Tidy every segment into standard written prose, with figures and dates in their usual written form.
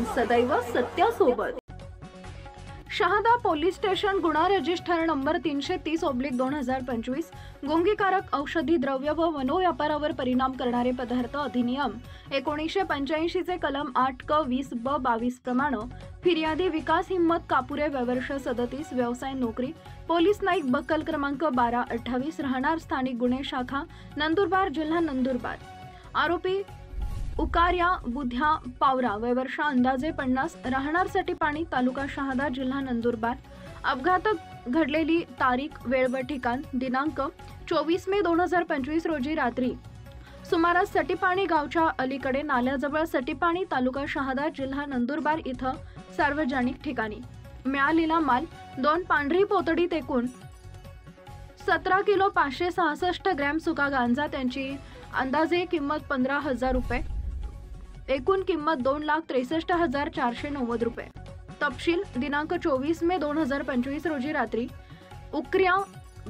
सदैव सत्यासोबत। Shahada police station गुन्हा register number 330/2025 गुंगीकारक औषधी द्रव्य व मनोव्यापारावर परिणाम करणारे पदार्थ अधिनियम 1985 चे कलम 8(क)(20)(ब)(22) प्रमाणे फिर्यादी विकास हिम्मत कापुरे वर्ष 37 व्यवसाय नोकरी पोलीस नाईक बक्कल क्रमांक 1228 राहणार स्थानिक गुन्हे शाखा नंदुरबार जिल्हा नंदुरबार। आरोपी उकार्या बुध्या पावरा वर्ष अंदाजे 50 राहणार सटीपाणी तालुका शहादा जिल्हा नंदुरबार। अपघात घडलेली तारीख वेळ व ठिकाण दिनांक 24 मे 2025 रोजी रात्री सुमारास सटीपाणी गावच्या अलीकडे नाल्याजवळ सटीपाणी तालुका शहादा जिल्हा नंदुरबार इथं सार्वजनिक ठिकाणी मिळालेला माल 2 पांढरी पोतडीत एकूण 17 किलो 566 ग्रॅम सुका गांजा त्यांची अंदाजे किंमत 15,000 रुपये एकूण किंमत 2,63,490 रुपये। तपशील दिनांक 24 मे 2025 रोजी रात्री उकर्या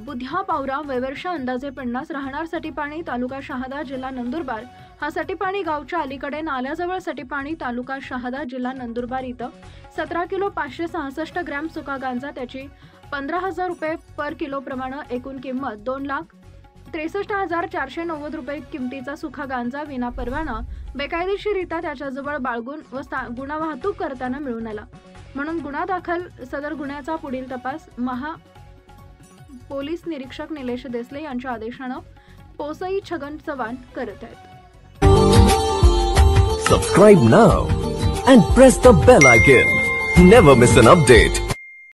बुध्या पावरा वर्ष अंदाजे 50 राहणार सटीपाणी तालुका शहादा जिल्हा नंदुरबार हा सटीपाणी गावच्या अलीकडे नाल्याजवळ सटीपाणी तालुका शहादा जिल्हा नंदुरबार इथं 17 किलो 566 ग्रॅम सुका गांजा त्याची 15,000 रुपये पर किलो प्रमाणे एकूण किंमत 2,63,490 रुपये किमतीचा सुखा गांजा विना परवाना बेकायदेशीररित्या त्याच्याजवळ बाळगून व गुन्हा वाहतूक करताना मिळून आला म्हणून गुन्हा दाखल सदर गुन्ह्याचा पुढील तपास महा पोलीस निरीक्षक निलेश देसले यांच्या आदेशाने पोसई छगन चव्हाण करत आहेत। Subscribe now and press the bell icon. Never miss an update.